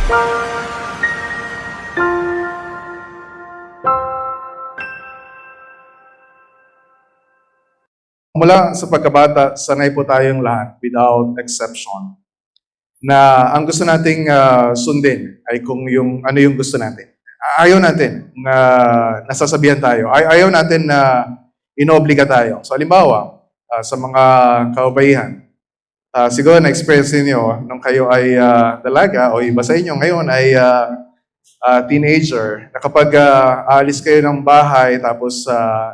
Mula sa pagkabata, sanay po tayong lahat, without exception, na ang gusto nating sundin ay kung yung ano yung gusto natin. Ayaw natin na nasasabihan tayo. Ayaw natin na inobliga tayo. So, halimbawa, sa mga kababaihan, siguro na-experience niyo nung kayo ay dalaga o iba sa inyo ngayon ay teenager, na kapag aalis kayo ng bahay tapos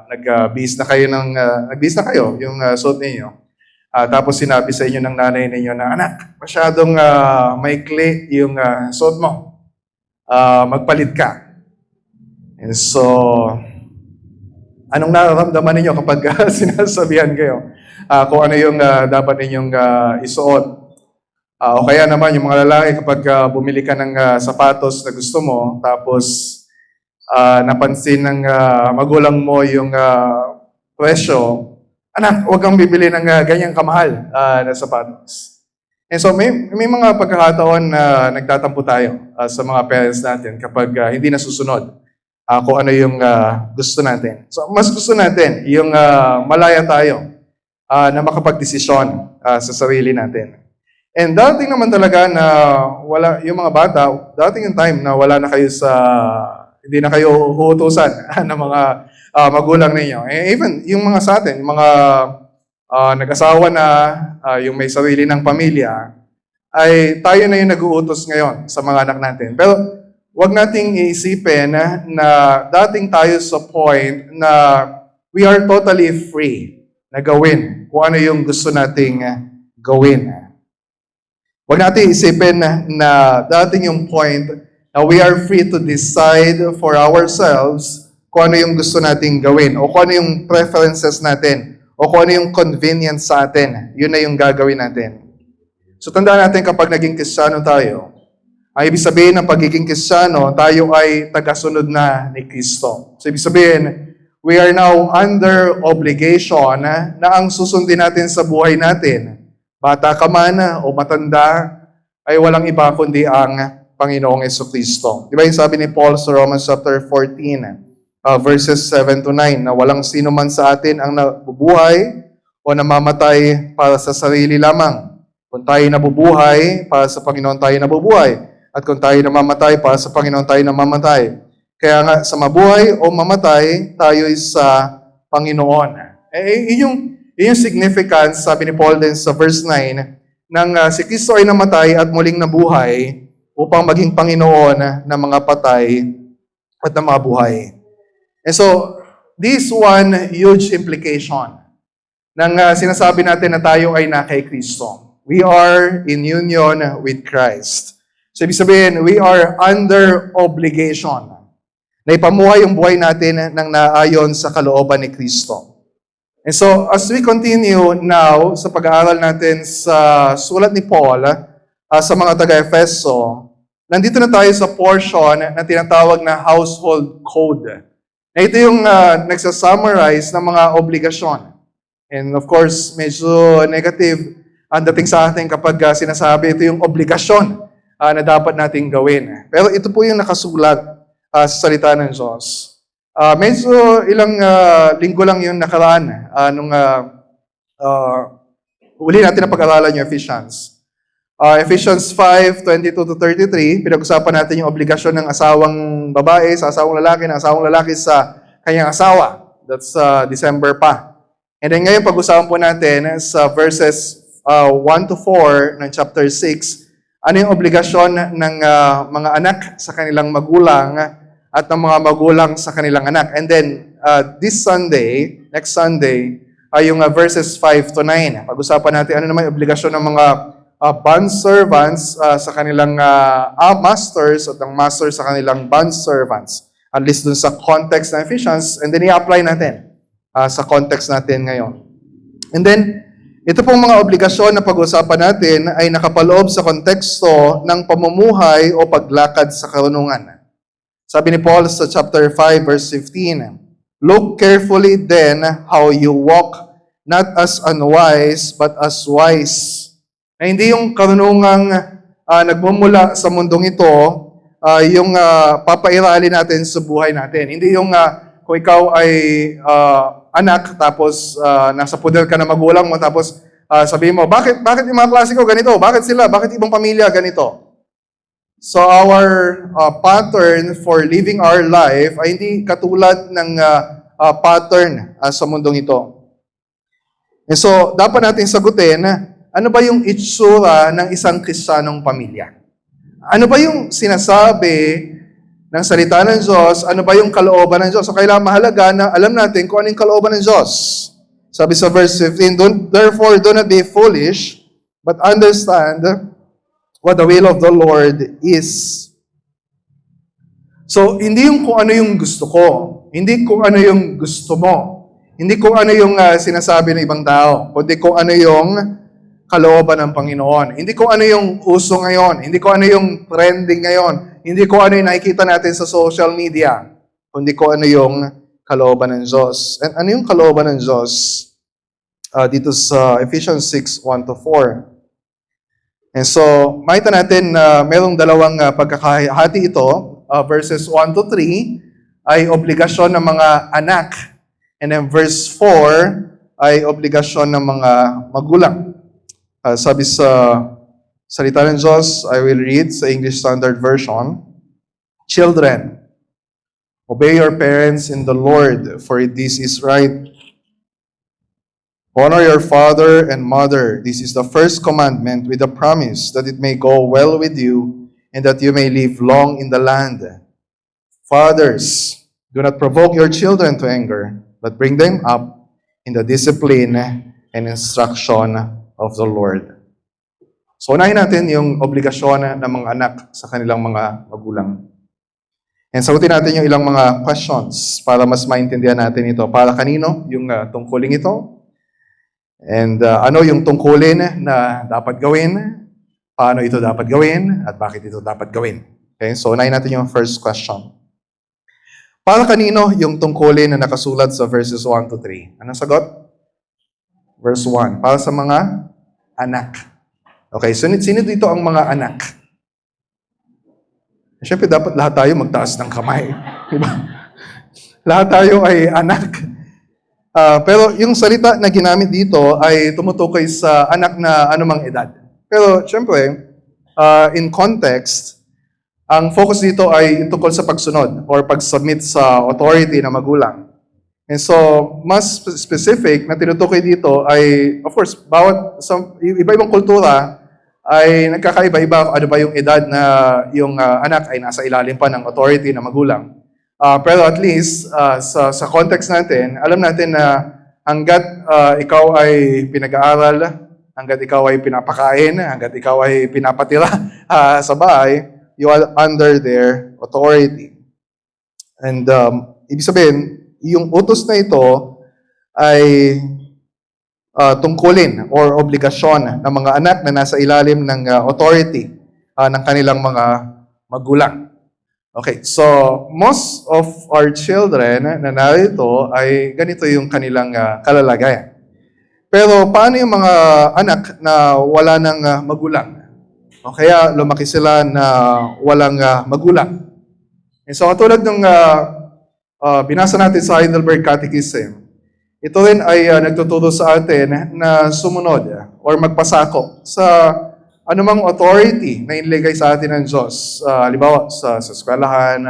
nag-bis na kayo yung suot ninyo. Tapos sinabi sa inyo ng nanay ninyo na, anak, masyadong maikli yung suot mo. Magpalit ka. And so, anong nararamdaman ninyo kapag sinasabihan kayo kung ano yung dapat ninyong isuot? O kaya naman yung mga lalaki kapag bumili ka ng sapatos na gusto mo, tapos napansin ng magulang mo yung presyo, anak, huwag kang bibili ng ganyang kamahal na sapatos. And so may mga pagkakataon na nagtatampo tayo sa mga parents natin kapag hindi nasusunod kung ano yung gusto natin. So mas gusto natin yung malaya tayo na makapagdesisyon sa sarili natin. And dating naman talaga na wala yung mga bata, dating yung time na wala na kayo hindi na kayo uutusan ng mga magulang ninyo. Even yung mga sa atin, yung mga nag-asawa na, yung may sarili ng pamilya, ay tayo na yung nag-uutos ngayon sa mga anak natin. Pero wag nating iisipin na dating tayo sa point na we are totally free na gawin kung ano yung gusto nating gawin. Huwag natin isipin na dating yung point na we are free to decide for ourselves kung ano yung gusto nating gawin o kung ano yung preferences natin o kung ano yung convenience sa atin. Yun na yung gagawin natin. So tandaan natin kapag naging Kristiyano tayo, ang ibig sabihin ng pagiging Kristiyano, tayo ay tagasunod na ni Kristo. So ibig sabihin, we are now under obligation na ang susundin natin sa buhay natin, bata ka man o matanda, ay walang iba kundi ang Panginoong Jesucristo. Di ba yung sabi ni Paul sa Romans chapter 14, verses 7 to 9, na walang sino man sa atin ang nabubuhay o namamatay para sa sarili lamang. Kung tayo nabubuhay, para sa Panginoon tayo nabubuhay. At kung tayo namamatay, para sa Panginoon tayo namamatay. Kaya nga, sa mabuhay o mamatay, tayo ay sa Panginoon. Yung significance, sabi ni Paul din sa verse 9, nang si Kristo ay namatay at muling nabuhay upang maging Panginoon ng mga patay at ng mga buhay. And so, this one huge implication nang sinasabi natin na tayo ay na kay Kristo. We are in union with Christ. So, ibig sabihin, we are under obligation na ipamuhay yung buhay natin ng naayon sa kalooban ni Kristo. And so, as we continue now sa pag-aaral natin sa sulat ni Paul sa mga taga-Efeso, nandito na tayo sa portion na tinatawag na household code. Na ito yung nagsasummarize ng mga obligasyon. And of course, medyo negative ang dating sa atin kapag sinasabi ito yung obligasyon na dapat nating gawin. Pero ito po yung nakasulat sa salita ng Diyos. Medyo ilang linggo lang yung nakaraan nung huli natin na pag-aralan yung Ephesians. Ephesians 5:22-33, pinag-usapan natin yung obligasyon ng asawang babae sa asawang lalaki, ng asawang lalaki sa kanyang asawa. That's December pa. And then ngayon pag-usapan po natin sa verses 1-4 ng chapter 6, ano yung obligasyon ng mga anak sa kanilang magulang at ng mga magulang sa kanilang anak. And then, next Sunday, ay yung verses 5-9. Pag-usapan natin ano naman yung obligasyon ng mga bondservants sa kanilang masters at ng masters sa kanilang bondservants. At least dun sa context ng Ephesians. And then, i-apply natin sa context natin ngayon. And then, ito pong mga obligasyon na pag-usapan natin ay nakapaloob sa konteksto ng pamumuhay o paglakad sa karunungan. Sabi ni Paul sa chapter 5, verse 15, "Look carefully then how you walk, not as unwise, but as wise." Na hindi yung karunungang nagmumula sa mundong ito, yung papairali natin sa buhay natin. Hindi yung kung ikaw ay anak, tapos nasa puder ka na magulang mo, tapos sabihin mo, bakit yung mga klase ko ganito? Bakit sila? Bakit ibang pamilya ganito? So our pattern for living our life ay hindi katulad ng pattern sa mundong ito. And so, dapat natin sagutin, ano ba yung itsura ng isang Kristiyanong pamilya? Ano ba yung sinasabi ng salita ng Diyos? Ano ba yung kalooban ng Diyos? So, kailangan mahalaga na alam natin kung ano yung kalooban ng Diyos. Sabi sa verse 15, Therefore, do not be foolish, but understand what the will of the Lord is. So, hindi yung kung ano yung gusto ko. Hindi kung ano yung gusto mo. Hindi kung ano yung sinasabi ng ibang tao. Kundi kung ano yung kalooban ng Panginoon. Hindi kung ano yung uso ngayon. Hindi kung ano yung trending ngayon. Hindi kung ano yung nakikita natin sa social media. Kundi kung ano yung kalooban ng Diyos. And ano yung kalooban ng Diyos? Dito sa Ephesians 6, 1-4. And so, makita natin na mayroong dalawang pagkakahati ito. Verses 1-3 ay obligasyon ng mga anak. And then verse 4 ay obligasyon ng mga magulang. Sabi sa salita ng Diyos, I will read sa English Standard Version, Children, obey your parents in the Lord, for this is right. Honor your father and mother. This is the first commandment with the promise that it may go well with you and that you may live long in the land. Fathers, do not provoke your children to anger, but bring them up in the discipline and instruction of the Lord. So, unahin natin yung obligasyon ng mga anak sa kanilang mga magulang. And sagutin natin yung ilang mga questions para mas maintindihan natin ito. Para kanino yung tungkuling ito? And ano yung tungkulin na dapat gawin? Paano ito dapat gawin? At bakit ito dapat gawin? Okay, so unahin natin yung first question. Para kanino yung tungkulin na nakasulat sa verses 1-3? Anong sagot? Verse 1. Para sa mga anak. Okay, sino dito ang mga anak? Siyempre, dapat lahat tayo magtaas ng kamay. Diba? Lahat tayo ay anak. Pero yung salita na ginamit dito ay tumutukoy sa anak na anumang edad. Pero siyempre, in context, ang focus dito ay tungkol sa pagsunod or pag-submit sa authority na magulang. And so, mas specific na tinutukoy dito ay, of course, iba-ibang kultura ay nagkakaiba-iba ano ba yung edad na yung anak ay nasa ilalim pa ng authority na magulang. Pero at least, sa context natin, alam natin na hanggat ikaw ay pinag-aaral, hanggat ikaw ay pinapakain, hanggat ikaw ay pinapatira sa bahay, you are under their authority. And ibig sabihin, yung utos na ito ay tungkulin or obligasyon ng mga anak na nasa ilalim ng authority ng kanilang mga magulang. Okay, so most of our children na narito ay ganito yung kanilang kalalagayan. Pero paano yung mga anak na wala ng magulang? O kaya lumaki sila na walang magulang. And so katulad ng binasa natin sa Heidelberg Catechism, ito rin ay nagtuturo sa atin na sumunod or magpasako sa anumang authority na inilagay sa atin ng Diyos. Halimbawa, sa eskwelahan,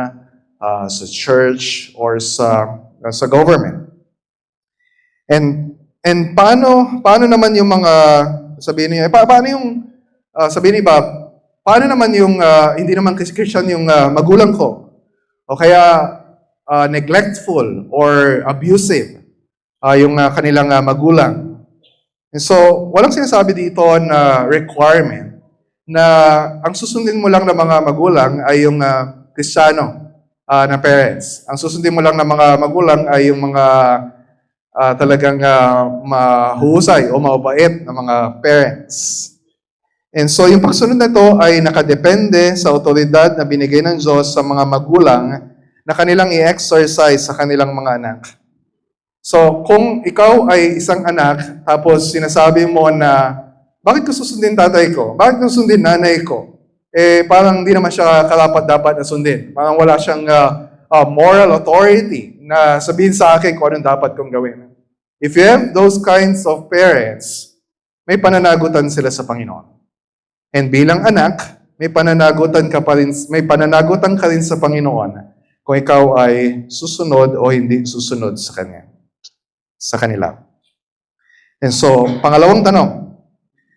sa church, or sa government. And paano naman yung mga, sabihin niyo, sabihin niyo ba, paano naman yung, hindi naman Christian yung magulang ko? O kaya, neglectful or abusive yung kanilang magulang. And so, walang sinasabi dito na requirement na ang susundin mo lang ng mga magulang ay yung Kristiyano na parents. Ang susundin mo lang ng mga magulang ay yung mga talagang mahusay o mabait na mga parents. And so, yung pagsunod na ito ay nakadepende sa otoridad na binigay ng Diyos sa mga magulang na kanilang i-exercise sa kanilang mga anak. So, kung ikaw ay isang anak, tapos sinasabi mo na, bakit ko susundin tatay ko? Bakit ko susundin nanay ko? parang di naman siya karapat-dapat na sundin. Parang wala siyang moral authority na sabihin sa akin kung anong dapat kong gawin. If you have those kinds of parents, may pananagutan sila sa Panginoon. And bilang anak, may pananagutan ka rin sa Panginoon kung ikaw ay susunod o hindi susunod sa kanila. And so, pangalawang tanong,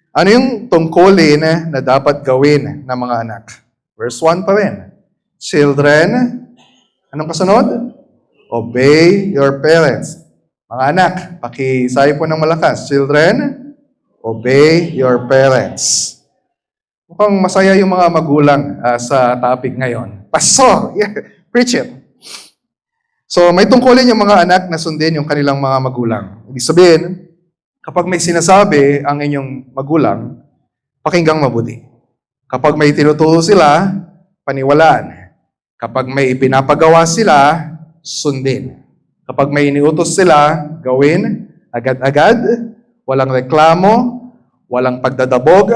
ano yung tungkulin na dapat gawin ng mga anak? Verse 1 pa rin. Children, anong kasunod? Obey your parents. Mga anak, pakisabi po ng malakas. Children, obey your parents. Mukhang masaya yung mga magulang sa topic ngayon. Pastor, yeah, preach it. So, may tungkulin yung mga anak na sundin yung kanilang mga magulang. Ibig sabihin, kapag may sinasabi ang inyong magulang, pakinggang mabuti. Kapag may tinuturo sila, paniwalaan. Kapag may ipinapagawa sila, sundin. Kapag may iniutos sila, gawin agad-agad, walang reklamo, walang pagdadabog,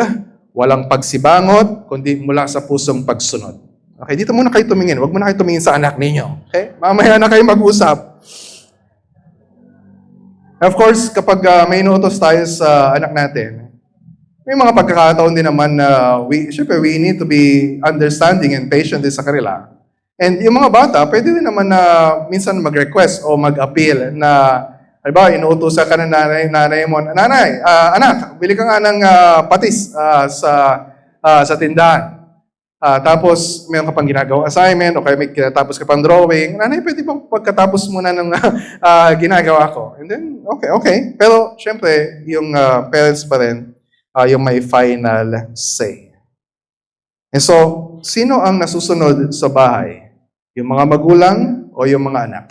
walang pagsibangot, kundi mula sa pusong pagsunod. Okay, dito muna kayo tumingin. Huwag muna kayo tumingin sa anak ninyo. Okay? Mamaya na kayo mag-usap. Of course, kapag may inuutos tayo sa anak natin, may mga pagkakataon din naman na we need to be understanding and patient din sa kanila. And yung mga bata, pwede din naman na minsan mag-request o mag-appeal na, halimbawa, inuutosan ka ng nanay mo, nanay, anak, bili ka nga ng patis sa tindahan. Tapos, mayroon ka pang ginagawang assignment o kaya may tapos ka pang drawing. Nanay, pwede bang pagkatapos muna ng ginagawa ko? And then, okay. Pero, syempre, yung parents pa rin, yung may final say. And so, sino ang nasusunod sa bahay? Yung mga magulang o yung mga anak?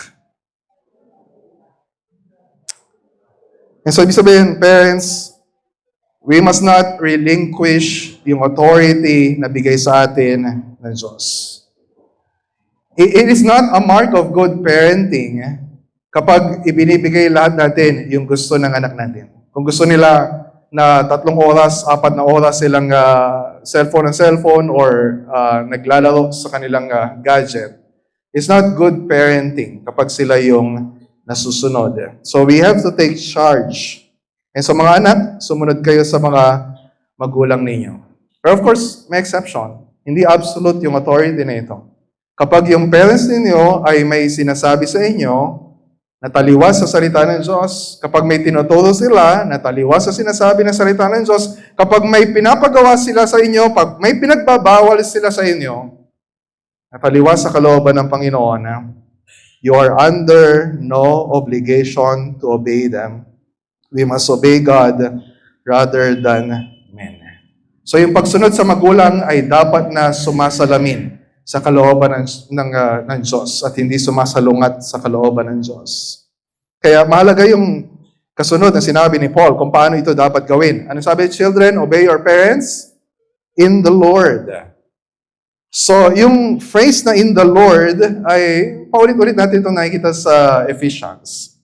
And so, ibig sabihin, parents, we must not relinquish yung authority na bigay sa atin ng Diyos. It is not a mark of good parenting kapag ibinibigay lahat natin yung gusto ng anak natin. Kung gusto nila na 3 oras, 4 na oras silang cellphone or naglalaro sa kanilang gadget, it's not good parenting kapag sila yung nasusunod. So we have to take charge. And so mga anak, sumunod kayo sa mga magulang ninyo. Pero of course, may exception. Hindi absolute yung authority na ito. Kapag yung parents ninyo ay may sinasabi sa inyo, nataliwas sa salita ng Diyos, kapag may tinuturo sila, nataliwas sa sinasabi ng salita ng Diyos, kapag may pinapagawa sila sa inyo, pag may pinagbabawal sila sa inyo, nataliwas sa kalooban ng Panginoon, you are under no obligation to obey them. We must obey God rather than men. So yung pagsunod sa magulang ay dapat na sumasalamin sa kalooban ng Diyos at hindi sumasalungat sa kalooban ng Diyos. Kaya mahalaga yung kasunod na sinabi ni Paul kung paano ito dapat gawin. Ano sabi? Children, obey your parents in the Lord. So, yung phrase na in the Lord ay paulit-ulit natin itong nakikita sa Ephesians.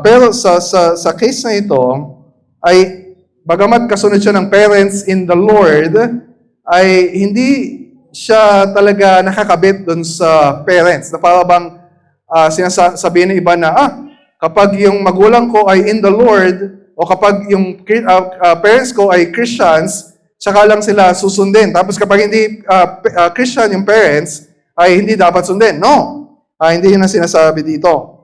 Pero sa case na ito, ay bagamat kasunod siya ng parents in the Lord, ay hindi siya talaga nakakabit dun sa parents. Na para bang sinasabihin ng iba na, kapag yung magulang ko ay in the Lord, o kapag yung parents ko ay Christians, saka lang sila susundin. Tapos kapag hindi Christian yung parents, ay hindi dapat sundin. No. Hindi yun ang sinasabi dito.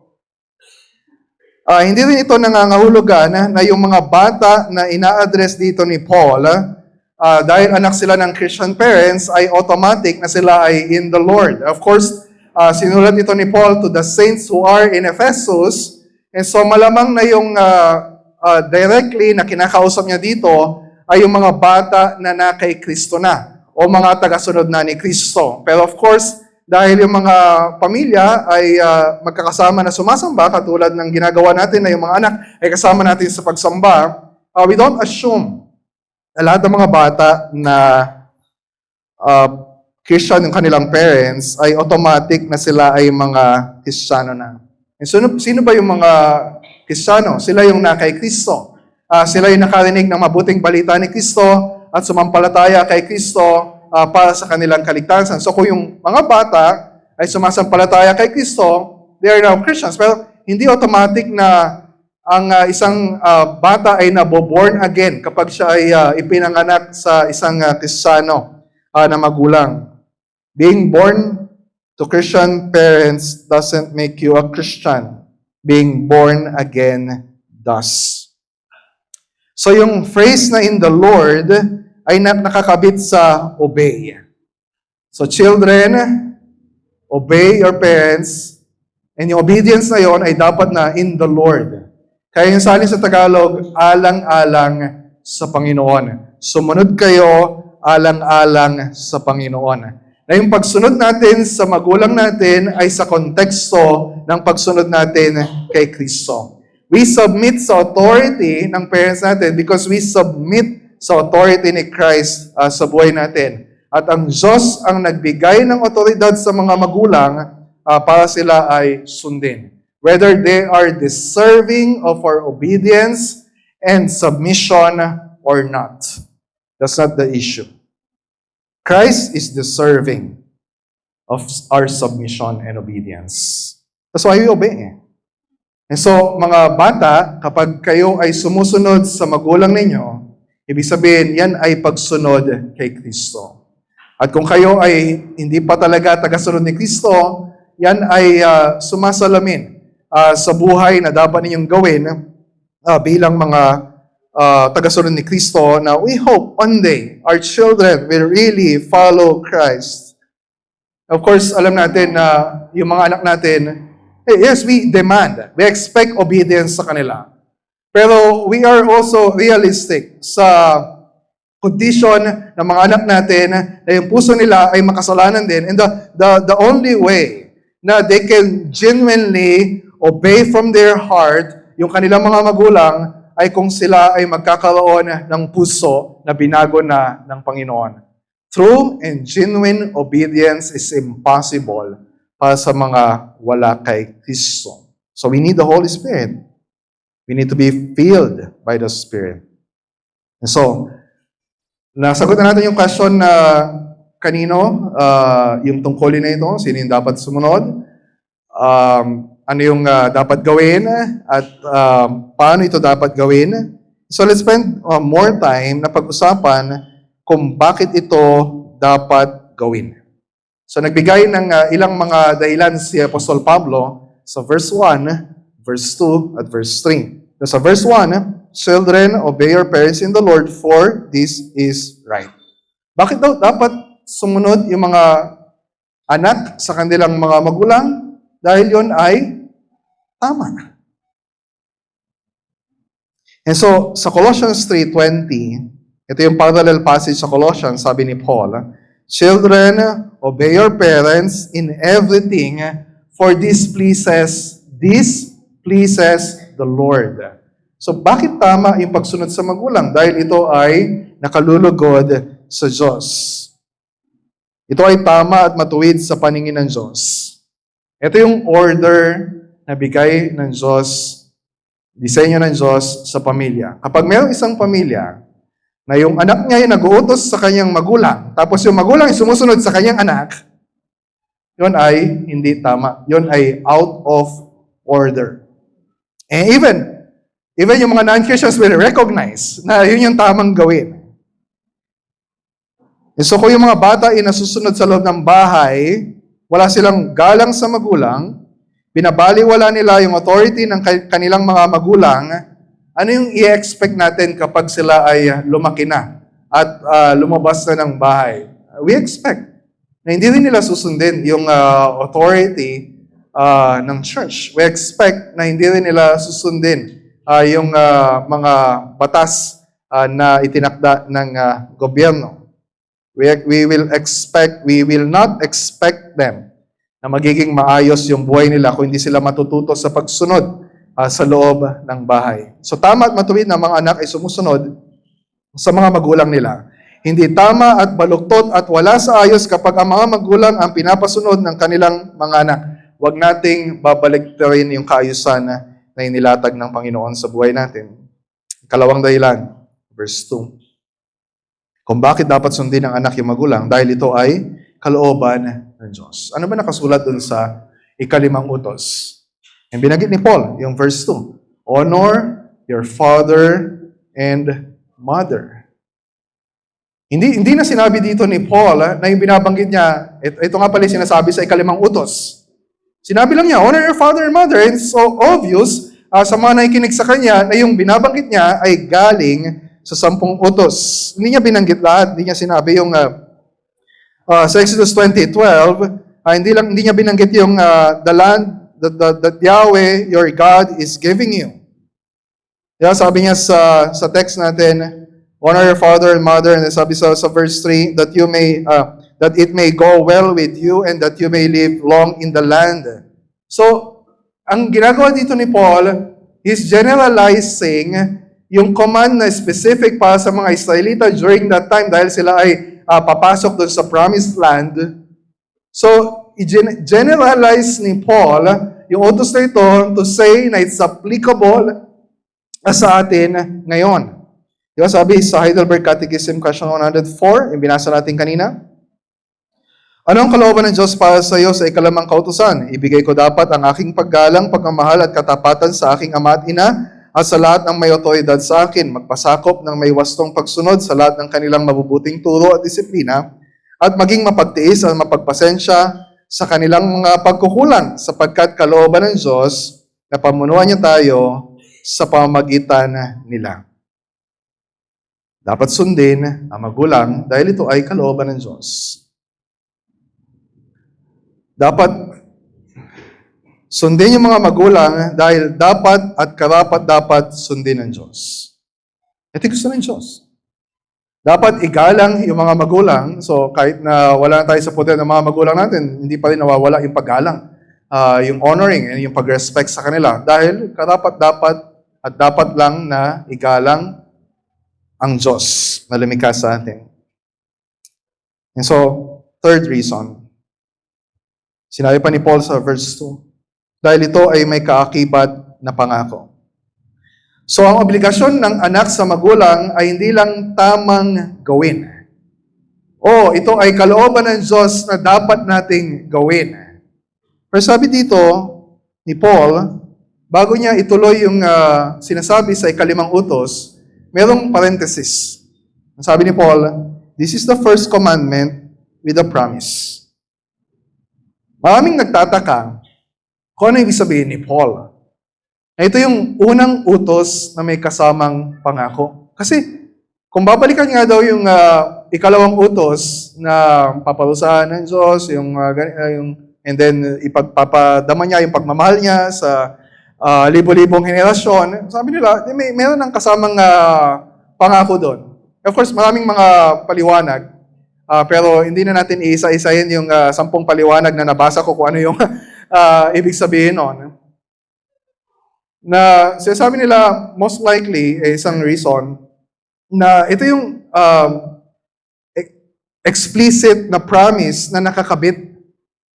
Hindi rin ito nangangahulugan na yung mga bata na ina-address dito ni Paul, dahil anak sila ng Christian parents, ay automatic na sila ay in the Lord. Of course, sinulat ito ni Paul to the saints who are in Ephesus, and so malamang na yung directly na kinakausap niya dito, ay yung mga bata na kay Kristo na o mga tagasunod na ni Kristo. Pero of course, dahil yung mga pamilya ay magkakasama na sumasamba, katulad ng ginagawa natin na yung mga anak ay kasama natin sa pagsamba, we don't assume na lahat ng mga bata na Christian yung kanilang parents ay automatic na sila ay mga Kristiyano na. And sino ba yung mga Kristiyano? Sila yung na kay Kristo. Sila yung nakarinig ng mabuting balita ni Kristo at sumampalataya kay Kristo para sa kanilang kaligtasan. So kung yung mga bata ay sumasampalataya kay Kristo, they are now Christians. Pero hindi automatic na ang isang bata ay naboborn again kapag siya ay ipinanganak sa isang Kristiyano na magulang. Being born to Christian parents doesn't make you a Christian. Being born again does. So yung phrase na in the Lord ay nakakabit sa obey. So children, obey your parents, and yung obedience na yon ay dapat na in the Lord. Kaya yung salin sa Tagalog, alang-alang sa Panginoon. Sumunod kayo, alang-alang sa Panginoon. Na yung pagsunod natin sa magulang natin ay sa konteksto ng pagsunod natin kay Kristo. We submit sa authority ng parents natin because we submit sa authority ni Christ sa buhay natin. At ang Diyos ang nagbigay ng otoridad sa mga magulang para sila ay sundin. Whether they are deserving of our obedience and submission or not. That's not the issue. Christ is deserving of our submission and obedience. That's why we obey. And so, mga bata, kapag kayo ay sumusunod sa magulang ninyo, ibig sabihin, yan ay pagsunod kay Kristo. At kung kayo ay hindi pa talaga tagasunod ni Kristo, yan ay sumasalamin sa buhay na dapat ninyong gawin bilang mga tagasunod ni Kristo na we hope one day our children will really follow Christ. Of course, alam natin na yung mga anak natin, yes, we demand, we expect obedience sa kanila. Pero we are also realistic sa condition ng mga anak natin na yung puso nila ay makasalanan din. And the only way na they can genuinely obey from their heart yung kanilang mga magulang ay kung sila ay magkakaroon ng puso na binago na ng Panginoon. True and genuine obedience is impossible para sa mga wala kay Kristo. So we need the Holy Spirit. We need to be filled by the Spirit. And so, nasagot na natin yung question na kanino, yung tungkulin na ito, sino yung dapat sumunod, ano yung dapat gawin at paano ito dapat gawin. So let's spend more time na pag-usapan kung bakit ito dapat gawin. So nagbigay ng ilang mga dahilan si Apostol Pablo sa verse 1, verse 2, at verse 3. So sa verse 1, children, obey your parents in the Lord, for this is right. Bakit daw dapat sumunod yung mga anak sa kanilang mga magulang? Dahil yon ay tama. And so, sa Colossians 3:20, ito yung parallel passage sa Colossians, sabi ni Paul, children, obey your parents in everything, for this pleases the Lord. So, bakit tama yung pagsunod sa magulang? Dahil ito ay nakalulugod sa Diyos. Ito ay tama at matuwid sa paningin ng Diyos. Ito yung order na bigay ng Diyos, disenyo ng Diyos sa pamilya. Kapag mayroong isang pamilya na yung anak niya ay nag-uutos sa kanyang magulang, tapos yung magulang ay sumusunod sa kanyang anak, yun ay hindi tama. Yun ay out of order. And even yung mga non-Christians will recognize na yun yung tamang gawin. And so kung yung mga bata ay nasusunod sa loob ng bahay, wala silang galang sa magulang, binabaliwala nila yung authority ng kanilang mga magulang, ano yung i-expect natin kapag sila ay lumaki na at lumabas na ng bahay? We expect na hindi rin nila susundin yung authority ng church. We expect na hindi rin nila susundin yung mga batas na itinakda ng gobyerno. We will not expect them na magiging maayos yung buhay nila kung hindi sila matututo sa pagsunod sa loob ng bahay. So tama at matuwid na mga anak ay sumusunod sa mga magulang nila. Hindi tama at baluktot at wala sa ayos kapag ang mga magulang ang pinapasunod ng kanilang mga anak. Huwag nating babaliktarin yung kaayusan na inilatag ng Panginoon sa buhay natin. Ikalawang dahilan, verse 2. kung bakit dapat sundin ng anak yung magulang, dahil ito ay kalooban ng Diyos. Ano ba nakasulat dun sa ikalimang utos? Yung binanggit ni Paul, yung verse 2. Honor your father and mother. Hindi na sinabi dito ni Paul na yung binabanggit niya, ito nga pala yung sinasabi sa ikalimang utos. Sinabi lang niya, honor your father and mother. And it's so obvious sa mga nakikinig sa kanya na yung binabanggit niya ay galing sa 10 utos. Hindi niya binanggit lahat. Hindi niya sinabi yung sa Exodus 20:12, hindi niya binanggit yung the land that Yahweh, your God, is giving you. Yeah, sabi niya sa text natin, honor your father and mother, and sabi sa verse 3, that it may go well with you and that you may live long in the land. So, ang ginagawa dito ni Paul is generalizing yung command na specific para sa mga Israelita during that time dahil sila ay papasok doon sa promised land. So, generalize ni Paul yung utos na ito to say na it's applicable sa atin ngayon. Diba sabi sa Heidelberg Catechism, question 104, yung binasa natin kanina? Ano ang kalooban ng Diyos para sa iyo sa ikalimang kautusan? Ibigay ko dapat ang aking paggalang, pagmamahal at katapatan sa aking ama at ina at sa lahat ng may otoridad sa akin, magpasakop ng may wastong pagsunod sa lahat ng kanilang mabubuting turo at disiplina, at maging mapagtiis at mapagpasensya sa kanilang mga pagkukulang, sapagkat kalooban ng Diyos na pamunuan niya tayo sa pamamagitan nila. Dapat sundin ang magulang dahil ito ay kalooban ng Diyos. Dapat sundin yung mga magulang dahil dapat at karapat-dapat sundin ng Diyos. Ito gusto ng Diyos. Dapat igalang yung mga magulang. So kahit na wala na tayo sa poder ng mga magulang natin, hindi pa rin nawawala yung paggalang, yung honoring, and yung pag-respect sa kanila. Dahil karapat-dapat at dapat lang na igalang ang Diyos na lumikha sa atin. And so, third reason, sinabi pa ni Paul sa verse 2, dahil ito ay may kaakibat na pangako. So, ang obligasyon ng anak sa magulang ay hindi lang tamang gawin. Ito ay kalooban ng Diyos na dapat nating gawin. Pero sabi dito ni Paul, bago niya ituloy yung sinasabi sa ikalimang utos, merong parenthesis. Sabi ni Paul, this is the first commandment with a promise. Maraming nagtataka kung ano ibig sabihin ni Paul. Ito yung unang utos na may kasamang pangako. Kasi kung babalikan nga daw yung ikalawang utos na paparusahan ng Diyos, and then ipagpapadama niya yung pagmamahal niya sa libo-libong henerasyon, sabi nila, meron ng kasamang pangako doon. Of course, maraming mga paliwanag, pero hindi na natin iisa-isahin yung 10 paliwanag na nabasa ko kung ano yung ibig sabihin noon. Na sinasabi nila, most likely, isang reason, na ito yung explicit na promise na nakakabit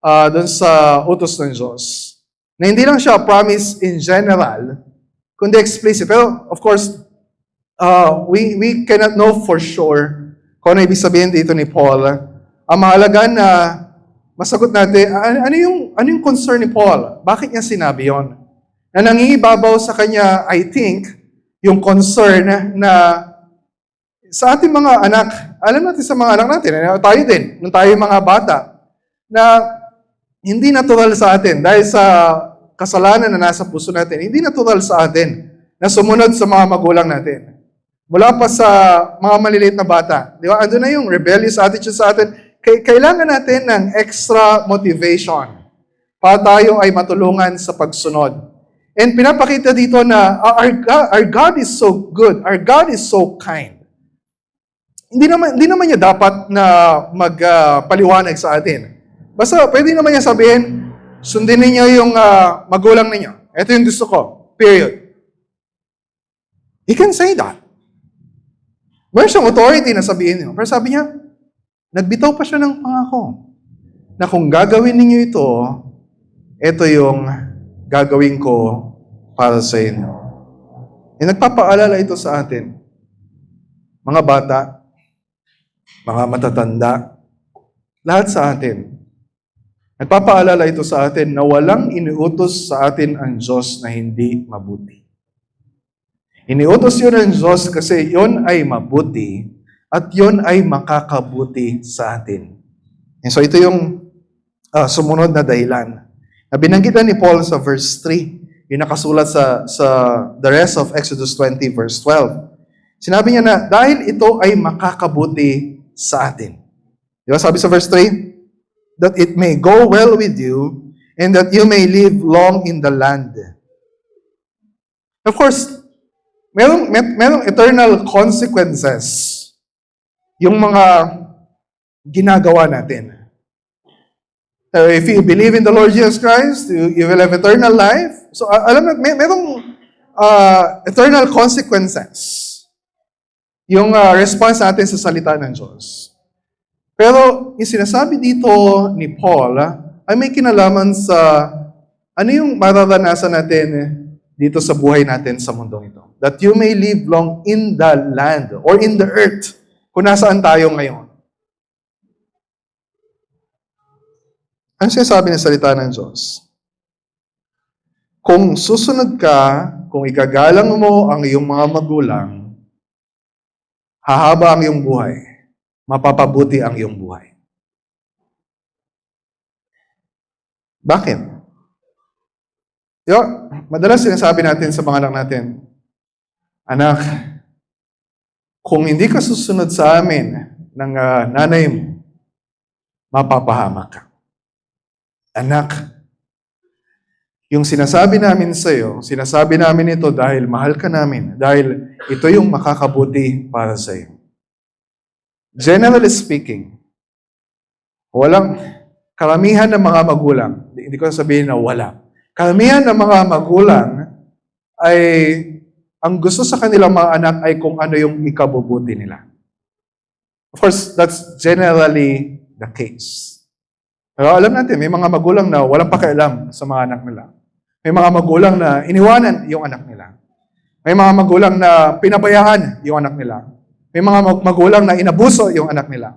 doon sa utos ng Diyos. Na hindi lang siya promise in general, kundi explicit. Pero, of course, we cannot know for sure kung ano ibig sabihin dito ni Paul. Ang mahalaga na masagot natin, ano yung concern ni Paul? Bakit niya sinabi yon? Na nangingibabaw sa kanya, I think, yung concern na sa ating mga anak, alam natin sa mga anak natin, tayo din, nung tayo mga bata, na hindi natural sa atin dahil sa kasalanan na nasa puso natin. Hindi natural sa atin na sumunod sa mga magulang natin. Mula pa sa mga maliliit na bata. Di ba? Ando na yung rebellious attitude sa atin. Kailangan natin ng extra motivation para tayo ay matulungan sa pagsunod. And pinapakita dito na our God is so good. Our God is so kind. Hindi naman niya dapat na magpaliwanag sa atin. Basta pwede naman niya sabihin, sundin ninyo yung magulang ninyo. Ito yung gusto ko. Period. He can say that. Meron siyang authority na sabihin niyo. Pero sabi niya, nagbitaw pa siya ng pangako na kung gagawin ninyo ito yung gagawin ko para sa inyo. Nagpapaalala ito sa atin. Mga bata, mga matatanda, lahat sa atin. Nagpapaalala ito sa atin na walang iniutos sa atin ang Diyos na hindi mabuti. Iniutos yun ng Diyos kasi yun ay mabuti at yun ay makakabuti sa atin. And so ito yung sumunod na dahilan. Na binanggitan ni Paul sa verse 3, yung nakasulat sa the rest of Exodus 20 verse 12. Sinabi niya na dahil ito ay makakabuti sa atin. Di ba sabi sa verse 3? That it may go well with you and that you may live long in the land. Of course, merong eternal consequences yung mga ginagawa natin. If you believe in the Lord Jesus Christ, you will have eternal life. So, alam mo, merong eternal consequences yung response natin sa salita ng Diyos. Pero, yung sinasabi dito ni Paul, ay may kinalaman sa ano yung mararanasan natin dito sa buhay natin sa mundong ito. That you may live long in the land or in the earth, kung nasaan tayo ngayon. Ano sinasabi ng salita ng Diyos? Kung susunod ka, kung igagalang mo ang iyong mga magulang, hahaba ang iyong buhay. Mapapabuti ang iyong buhay. Bakit? Madalas sinasabi natin sa mga anak natin, anak, kung hindi ka susunod sa amin ng nanay mo, mapapahamak ka. Anak, yung sinasabi namin sa iyo, sinasabi namin ito dahil mahal ka namin, dahil ito yung makakabuti para sa iyo. Generally speaking, karamihan ng mga magulang, hindi ko sabihin na wala, karamihan ng mga magulang ay, ang gusto sa kanilang mga anak ay kung ano yung ikabubuti nila. Of course, that's generally the case. Pero alam natin, may mga magulang na walang pakialam sa mga anak nila. May mga magulang na iniwanan yung anak nila. May mga magulang na pinabayaan yung anak nila. May mga magulang na inabuso yung anak nila.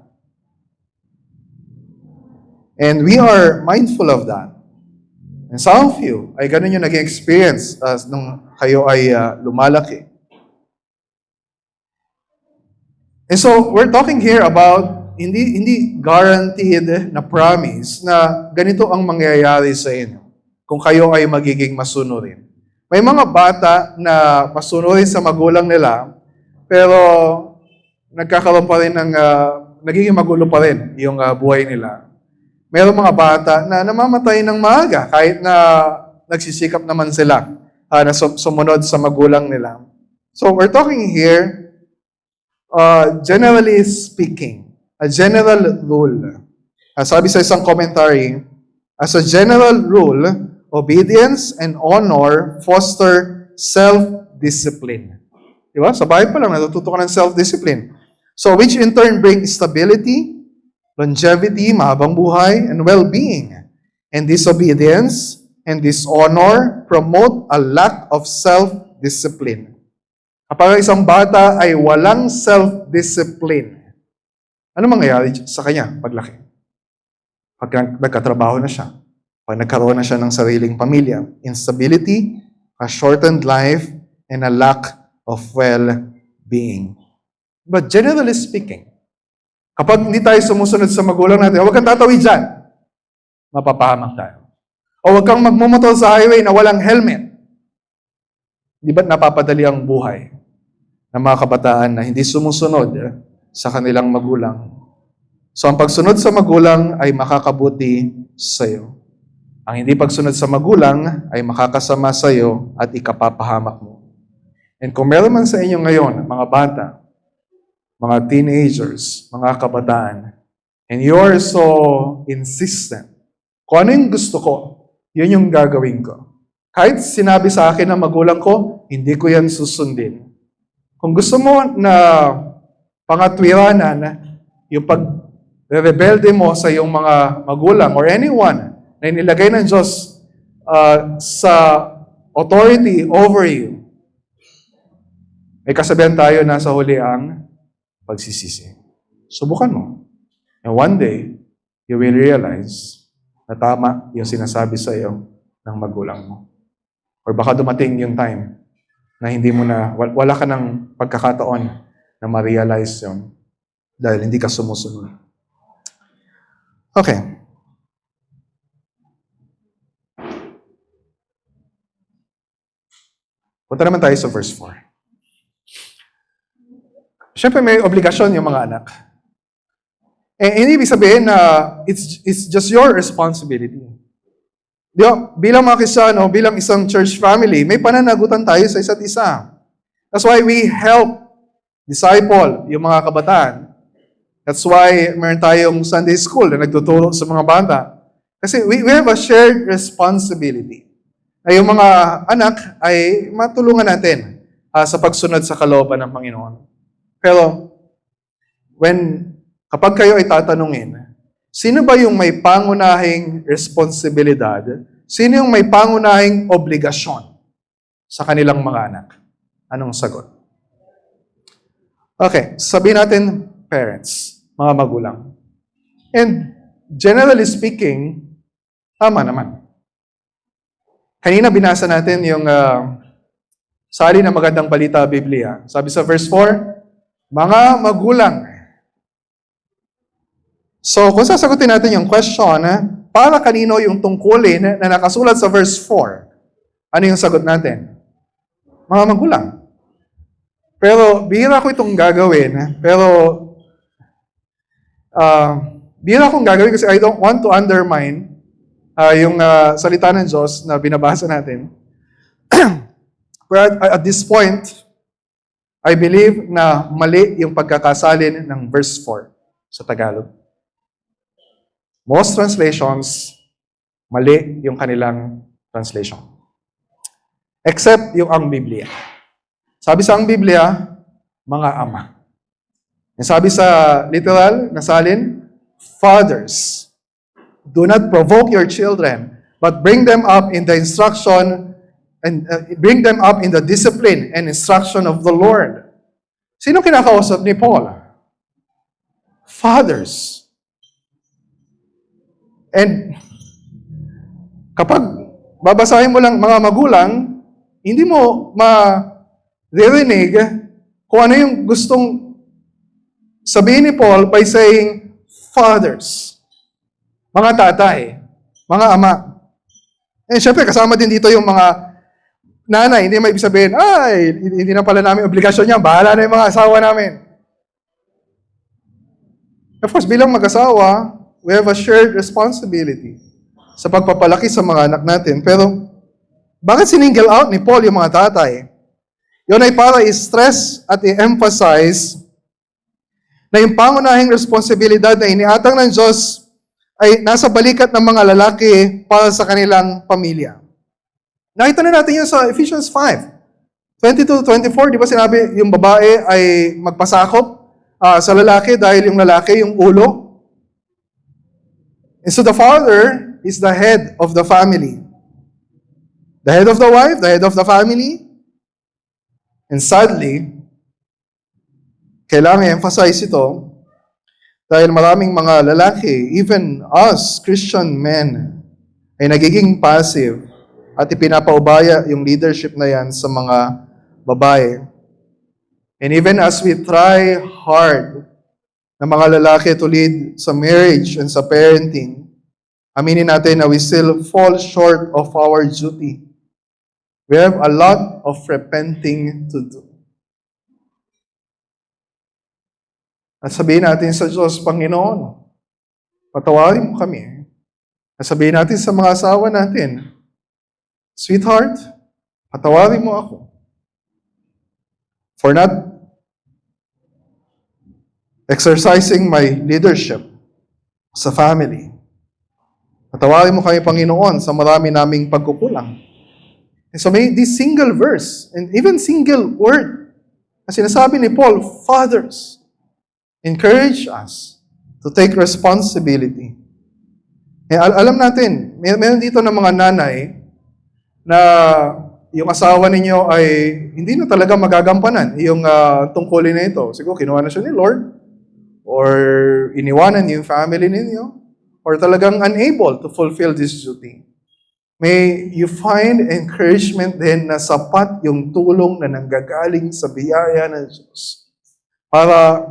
And we are mindful of that. And some of you, ay ganun yung naging experience nung kayo ay lumalaki. And so, we're talking here about hindi guaranteed na promise na ganito ang mangyayari sa inyo kung kayo ay magiging masunurin. May mga bata na masunurin sa magulang nila, pero nagkakaroon pa rin ng, nagiging magulo pa rin yung buhay nila. Mayroong mga bata na namamatay ng maaga kahit na nagsisikap naman sila na sumunod sa magulang nila. So we're talking here, generally speaking, a general rule. Sabi sa isang commentary, as a general rule, obedience and honor foster self-discipline. Diba? Sa bahay pa lang, natututo ka ng self-discipline. So, which in turn brings stability, longevity, mahabang buhay, and well-being. And disobedience and dishonor promote a lack of self-discipline. Kapag isang bata ay walang self-discipline, ano mangyayari sa kanya paglaki? Pag nagkatrabaho na siya, pag nagkaroon na siya ng sariling pamilya, instability, a shortened life, and a lack of well-being. But generally speaking, kapag hindi tayo sumusunod sa magulang natin, huwag kang tatawid dyan, mapapahamak tayo. O huwag kang magmumotor sa highway na walang helmet. Di ba't napapadali ang buhay ng mga kabataan na hindi sumusunod sa kanilang magulang? So ang pagsunod sa magulang ay makakabuti sa iyo. Ang hindi pagsunod sa magulang ay makakasama sa iyo at ikapapahamak mo. And kung meron man sa inyo ngayon, mga bata, mga teenagers, mga kabataan, and you are so insistent, kung ano yung gusto ko, yun yung gagawin ko. Kahit sinabi sa akin ng magulang ko, hindi ko yan susundin. Kung gusto mo na pangatwiranan, yung pag-rebelde mo sa iyong mga magulang or anyone na inilagay ng Diyos sa authority over you, may kasabihan tayo na sa huli ang pagsisisi. Subukan mo. And one day, you will realize na tama yung sinasabi sa iyo ng magulang mo. Or baka dumating yung time na hindi mo na, wala ka ng pagkakataon na ma-realize yun dahil hindi ka sumusunod. Okay. Punta naman tayo sa verse 4. Siyempre may obligasyon yung mga anak. Hindi ibig sabihin na it's just your responsibility. Di ba? Bilang mga Kristiyano, bilang isang church family, may pananagutan tayo sa isa't isa. That's why we help disciple yung mga kabataan. That's why meron tayong Sunday school na nagtuturo sa mga bata. Kasi we have a shared responsibility. Na yung mga anak ay matulungan natin sa pagsunod sa kalooban ng Panginoon. Pero, kapag kayo ay tatanungin, sino ba yung may pangunahing responsibilidad? Sino yung may pangunahing obligasyon sa kanilang mga anak? Anong sagot? Okay, sabihin natin parents, mga magulang. And generally speaking, tama naman. Kanina binasa natin yung sali ng magandang balita Biblia. Sabi sa verse 4, mga magulang. So, kung sasagutin natin yung question, para kanino yung tungkulin na nakasulat sa verse 4? Ano yung sagot natin? Mga magulang. Pero, bihira ko itong gagawin. Pero, bihira kong gagawin kasi I don't want to undermine yung salita ng Diyos na binabasa natin. But at this point, I believe na mali yung pagkakasalin ng verse 4 sa Tagalog. Most translations, mali yung kanilang translation. Except yung ang Biblia. Sabi sa ang Biblia, mga ama. Yung sabi sa literal na salin, fathers, do not provoke your children, but bring them up in the instruction and bring them up in the discipline and instruction of the Lord. Sino kinakausap ni Paul? Fathers. And kapag babasahin mo lang mga magulang, hindi mo ma-ririnig kung ano yung gustong sabihin ni Paul by saying fathers. Mga tatay, mga ama. Syempre, kasama din dito yung mga nanay, hindi may ibig sabihin, hindi na pala namin obligasyon niya, bahala na yung mga asawa namin. Of course, bilang mag-asawa, we have a shared responsibility sa pagpapalaki sa mga anak natin. Pero, bakit siningle out ni Paul yung mga tatay? Yun ay para i-stress at i-emphasize na yung pangunahing responsibilidad na iniatang ng Diyos ay nasa balikat ng mga lalaki para sa kanilang pamilya. Nakita na natin yun sa Ephesians 5:22-24, di ba sinabi yung babae ay magpasakop sa lalaki dahil yung lalaki yung ulo? And so the father is the head of the family. The head of the wife, the head of the family. And sadly, kailangan i-emphasize ito dahil maraming mga lalaki, even us, Christian men, ay nagiging passive at ipinapaubaya yung leadership na yan sa mga babae. And even as we try hard na mga lalaki to lead sa marriage and sa parenting, aminin natin na we still fall short of our duty. We have a lot of repenting to do. At sabihin natin sa Diyos, Panginoon, patawarin mo kami. At sabihin natin sa mga asawa natin, sweetheart, patawarin mo ako for not exercising my leadership sa family. Patawarin mo kami, Panginoon, sa marami naming pagkukulang. And so may this single verse, and even single word, na sinasabi ni Paul, fathers, encourage us to take responsibility. Alam natin, meron dito ng mga nanay na yung asawa ninyo ay hindi na talaga magagampanan yung tungkulin na ito. Siguro kinuha na siya ni Lord or iniwanan yung family ninyo, or talagang unable to fulfill this duty, may you find encouragement din na sapat yung tulong na nanggagaling sa biyaya ng Diyos para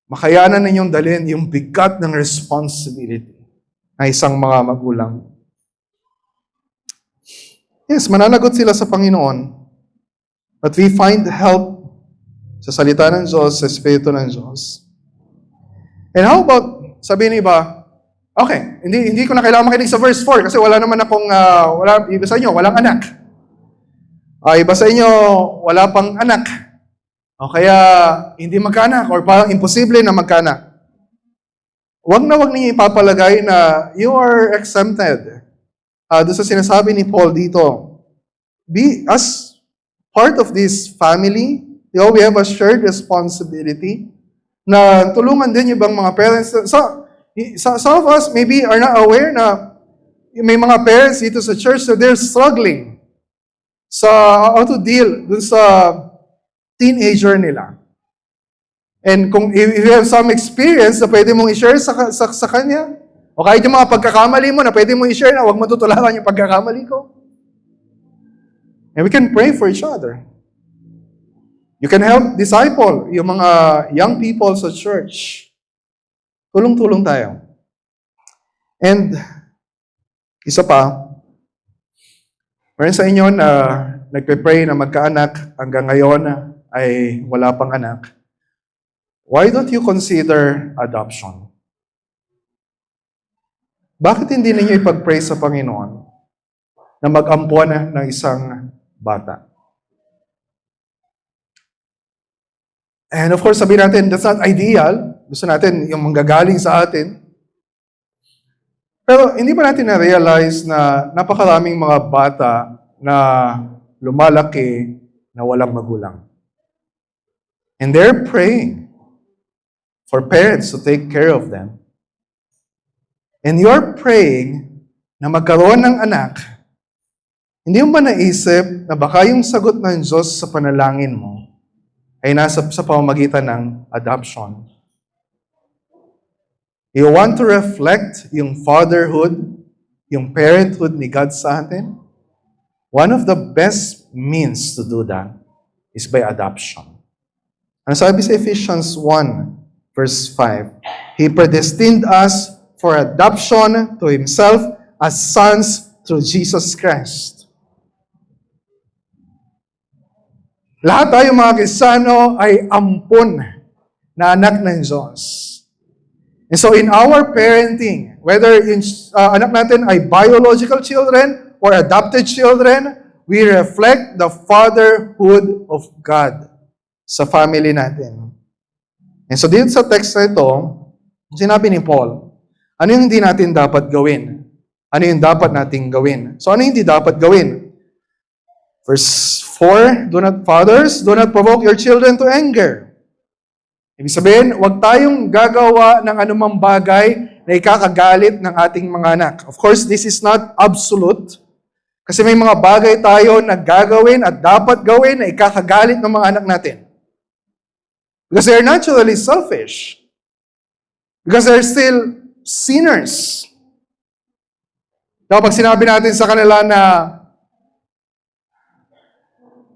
makayanan ninyong dalhin yung bigat ng responsibility na isang mga magulang. Yes, mananagot sila sa Panginoon, but we find help sa salita ng Diyos, sa Espiritu ng Diyos. And how about, sabihin ni iba, okay, hindi ko na kailangan makinig sa verse 4 kasi wala naman akong, iba sa inyo, walang anak. Iba sa inyo, wala pang anak. O kaya, hindi magkaanak or parang imposible na magkaanak. Wag ninyo ipapalagay na you are exempted. Doon sa sinasabi ni Paul dito, be as part of this family, we have a shared responsibility na tulungan din yung ibang mga parents. Some of us maybe are not aware na may mga parents dito sa church na they're struggling sa how to deal dun sa teenager nila. And kung if you have some experience na pwede mong i-share sa kanya, o kahit yung mga pagkakamali mo na pwede mong i-share na huwag mo tutularan yung pagkakamali ko. And we can pray for each other. You can help disciple yung mga young people sa church. Tulong-tulong tayo. And isa pa, meron sa inyo na nagpe-pray na magkaanak hanggang ngayon ay wala pang anak. Why don't you consider adoption? Bakit hindi ninyo ipag-pray sa Panginoon na mag-ampuan ng isang bata? And of course, sabihin natin, that's not ideal. Gusto natin yung manggagaling sa atin. Pero hindi ba natin na-realize na napakaraming mga bata na lumalaki na walang magulang? And they're praying for parents to take care of them. And you're praying na magkaroon ng anak, hindi mo ba naisip na baka yung sagot ng Diyos sa panalangin mo ay nasa sa pamamagitan ng adoption? You want to reflect yung fatherhood, yung parenthood ni God sa atin? One of the best means to do that is by adoption. Ano sabi sa Ephesians 1, verse 5? He predestined us for adoption to Himself as sons through Jesus Christ. Lahat tayo mga Kristiyano ay ampon na anak ng Diyos. And so in our parenting, whether yung anak natin ay biological children or adopted children, we reflect the fatherhood of God sa family natin. And so dito sa text na ito, sinabi ni Paul, ano yung hindi natin dapat gawin? Ano yung dapat nating gawin? So ano yung hindi dapat gawin? Verse 4, fathers, do not provoke your children to anger. Ibig sabihin, huwag tayong gagawa ng anumang bagay na ikakagalit ng ating mga anak. Of course, this is not absolute. Kasi may mga bagay tayo na gagawin at dapat gawin na ikakagalit ng mga anak natin. Because they're naturally selfish. Because they're still sinners. Kapag sinabi natin sa kanila na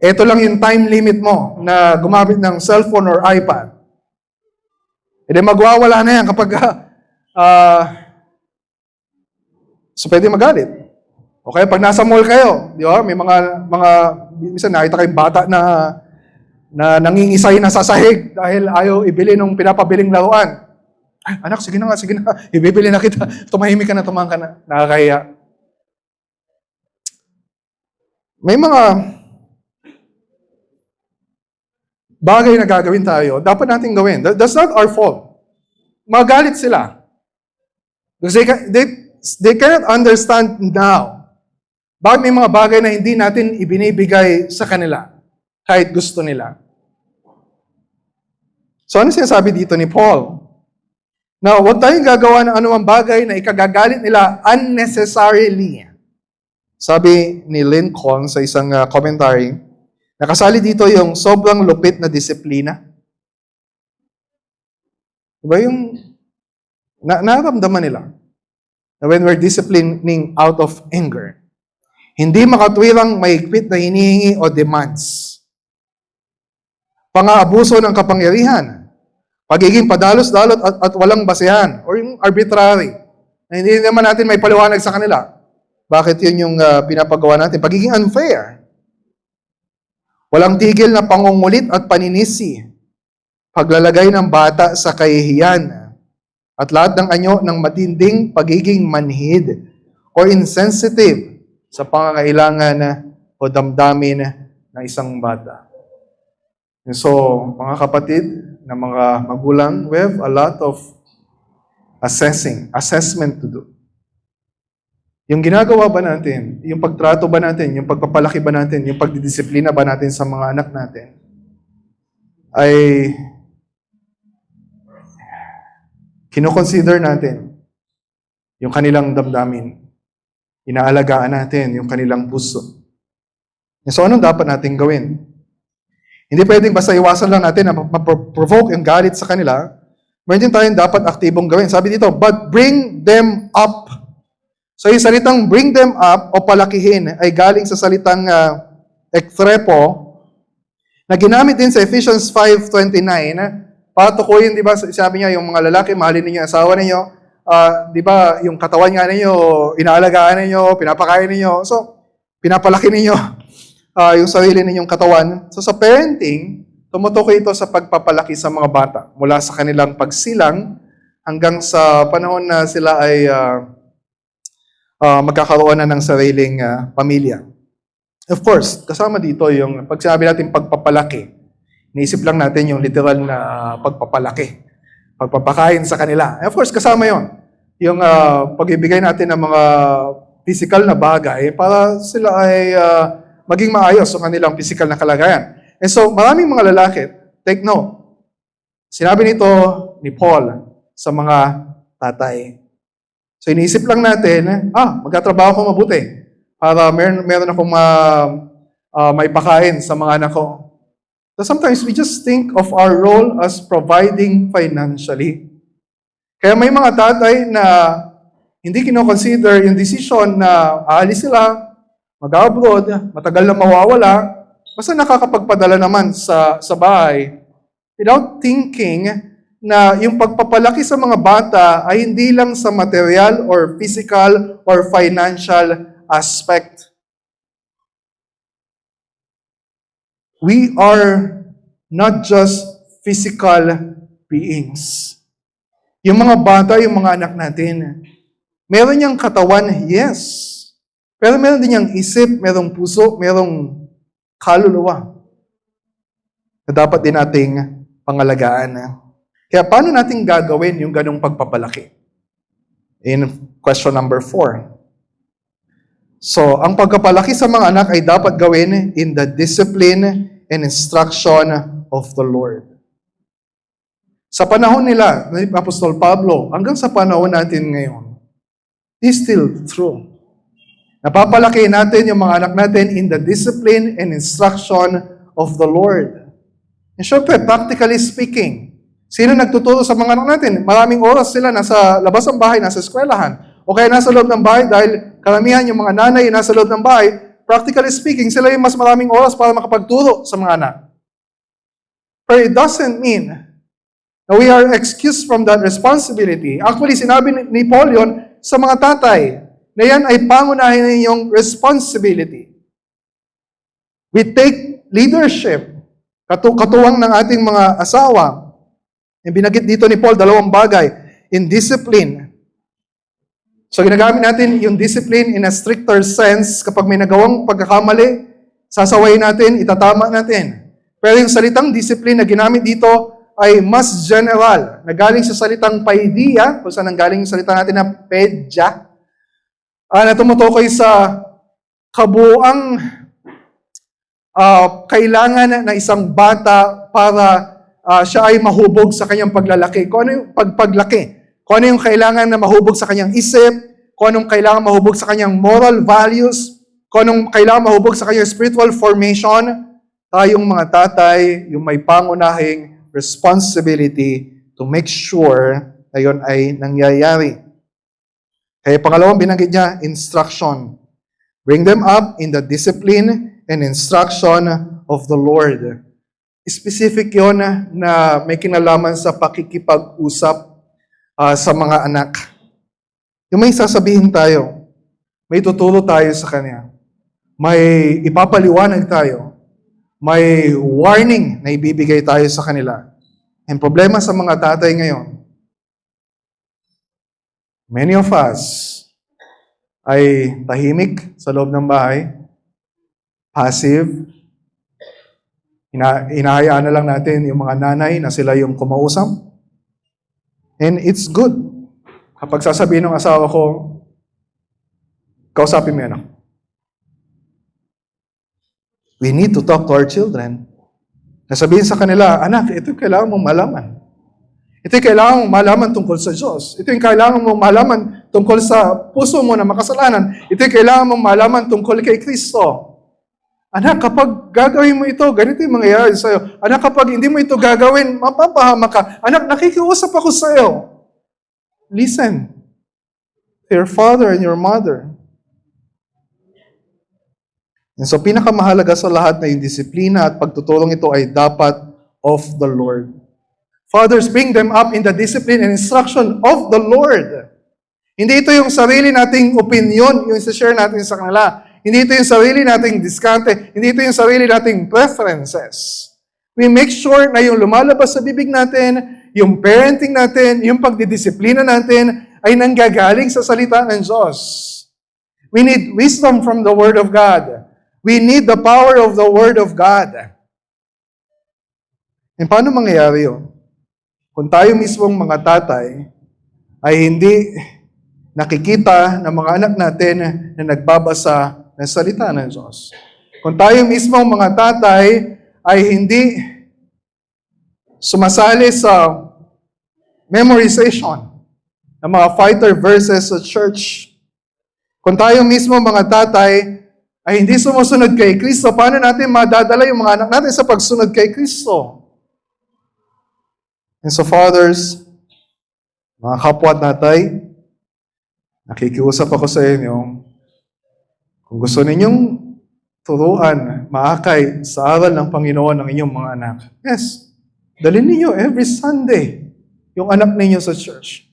ito lang yung time limit mo na gumamit ng cellphone or iPad, edi magwawala na yan kapag so pwede magalit. O kaya pag nasa mall kayo, di ba? May mga minsan nakita kayong bata na nangingisay na sa sahig dahil ayaw ibili nung pinapabiling laruan. Ay, anak, sige na, ibibili na kita. Tumahimik ka na, tumang ka na. Nakakahiya. May mga bagay na gagawin tayo, dapat natin gawin. That's not our fault. Magalit sila. Because they cannot understand now. Bakit may mga bagay na hindi natin ibinibigay sa kanila kahit gusto nila. So ano sinasabi dito ni Paul? Now, huwag tayong gagawa ng anumang bagay na ikagagalit nila unnecessarily. Sabi ni Lincoln sa isang commentary, nakasali dito yung sobrang lupit na disiplina. Diba yung naramdaman nila na when we're disciplining out of anger, hindi makatwirang mahigpit na hinihingi o demands. Pang-aabuso ng kapangyarihan, pagiging padalos-dalot at walang basehan, or yung arbitrary, na hindi naman natin may paliwanag sa kanila. Bakit yun yung pinapagawa natin? Pagiging unfair. Walang tigil na pangungulit at paninisi. Paglalagay ng bata sa kahihiyan. At lahat ng anyo ng matinding pagiging manhid o insensitive sa pangangailangan o damdamin ng isang bata. And so, mga kapatid, na mga magulang, we have a lot of assessment to do. Yung ginagawa ba natin, yung pagtrato ba natin, yung pagpapalaki ba natin, yung pagdidisiplina ba natin sa mga anak natin, ay kino-consider natin yung kanilang damdamin. Inaalagaan natin yung kanilang puso. So, anong dapat natin gawin? Hindi pwedeng basta iwasan lang natin na ma-provoke yung galit sa kanila. Meron din tayong dapat aktibong gawin. Sabi dito, but bring them up. So, yung salitang bring them up o palakihin ay galing sa salitang ektrepo na ginamit din sa Ephesians 5:29. Patukuyin, di ba, sabi niya, yung mga lalaki, mahalin ninyo yung asawa ninyo. Di ba, yung katawan nga ninyo, inaalagaan ninyo, pinapakain ninyo. So, pinapalaki ninyo yung sarili ninyong katawan. So, sa parenting, tumutukoy ito sa pagpapalaki sa mga bata. Mula sa kanilang pagsilang hanggang sa panahon na sila ay magkakaroon na ng sariling pamilya. Of course, kasama dito yung, pag sinabi natin pagpapalaki, Iniisip lang natin yung literal na pagpapalaki, pagpapakain sa kanila. And of course, kasama yon yung pag-ibigay natin ng mga physical na bagay para sila ay maging maayos sa kanilang physical na kalagayan. And so, maraming mga lalaki, take note, sinabi nito ni Paul sa mga tatay. So, iniisip lang natin, magtatrabaho ko mabuti para meron akong may pakain sa mga anak ko. So sometimes we just think of our role as providing financially. Kaya may mga tatay na hindi kino-consider yung decision na aalis sila, mag-abroad, matagal na mawawala, basta nakakapagpadala naman sa bahay without thinking na yung pagpapalaki sa mga bata ay hindi lang sa material or physical or financial aspect. We are not just physical beings. Yung mga bata, yung mga anak natin, meron niyang katawan, yes. Pero meron din niyang isip, merong puso, merong kaluluwa na dapat din nating pangalagaan. Kaya paano natin gagawin yung ganong pagpapalaki? In question number 4. So, ang pagpapalaki sa mga anak ay dapat gawin in the discipline and instruction of the Lord. Sa panahon nila, ni Apostol Pablo, hanggang sa panahon natin ngayon, is still true. Napapalaki natin yung mga anak natin in the discipline and instruction of the Lord. And syempre, practically speaking, sino nagtuturo sa mga anak natin? Maraming oras sila nasa labas ng bahay, nasa eskwelahan, o kaya nasa loob ng bahay dahil karamihan yung mga nanay nasa loob ng bahay, practically speaking, sila yung mas maraming oras para makapagturo sa mga anak. But it doesn't mean na we are excused from that responsibility. Actually, sinabi ni Paul yun sa mga tatay na yan ay pangunahin ninyong responsibility. We take leadership, katuwang ng ating mga asawa. Yung binagit dito ni Paul, 2 bagay, in discipline. So ginagamit natin yung discipline in a stricter sense. Kapag may nagawang pagkakamali, sasawayin natin, itatama natin. Pero yung salitang discipline na ginamit dito ay mas general. Nagaling sa salitang paidia, kung saan nanggaling yung salita natin na pedya, na tumutukoy sa kabuuang kailangan na isang bata para siya ay mahubog sa kanyang paglalaki. Kung ano yung pagpaglaki? Kung ano yung kailangan na mahubog sa kanyang isip, kung anong kailangan mahubog sa kanyang moral values, kung anong kailangan mahubog sa kanyang spiritual formation, tayong mga tatay, yung may pangunahing responsibility to make sure na yun ay nangyayari. Kaya pangalawang binanggit niya, instruction. Bring them up in the discipline and instruction of the Lord. Specific yon na may kinalaman sa pakikipag-usap sa mga anak. Yung may sasabihin tayo, may tuturo tayo sa Kanya, may ipapaliwanag tayo, may warning na ibibigay tayo sa kanila. Ang problema sa mga tatay ngayon, many of us ay tahimik sa loob ng bahay, passive, hinahayaan na lang natin yung mga nanay na sila yung kumausap. And it's good. Kapag sasabihin ng asawa ko, kausapin mo yan ako. We need to talk to our children. Nasabihin sa kanila, anak, ito yung kailangan mong malaman. Ito yung kailangan mong malaman tungkol sa Diyos. Ito yung kailangan mong malaman tungkol sa puso mo na makasalanan. Ito yung kailangan mong malaman tungkol kay Kristo. Anak, kapag gagawin mo ito, ganito yung mangyayari sa'yo. Anak, kapag hindi mo ito gagawin, mapapahama ka. Anak, nakikiusap ako sa'yo. Listen to your father and your mother. And so, pinakamahalaga sa lahat na yung disiplina at pagtutulong ito ay dapat of the Lord. Fathers, bring them up in the discipline and instruction of the Lord. Hindi ito yung sarili nating opinion, yung share natin sa kanila. Hindi ito yung sarili nating diskarte. Hindi ito yung sarili nating preferences. We make sure na yung lumalabas sa bibig natin, yung parenting natin, yung pagdidisiplina natin, ay nanggagaling sa salita ng Diyos. We need wisdom from the Word of God. We need the power of the Word of God. And paano mangyayari yun? Kung tayo mismong mga tatay ay hindi nakikita ng mga anak natin na nagbabasa ng salita ng Diyos. Kung tayo mismong mga tatay ay hindi sumasali sa memorization ng mga fighter verses sa church. Kung tayo mismo mga tatay ay hindi sumusunod kay Kristo, paano natin madadala yung mga anak natin sa pagsunod kay Kristo? And so fathers, mga kapwa at natay, nakikiusap ako sa inyo, kung gusto ninyong turuan, maakay sa aral ng Panginoon ng inyong mga anak, yes, dalhin ninyo every Sunday yung anak ninyo sa church.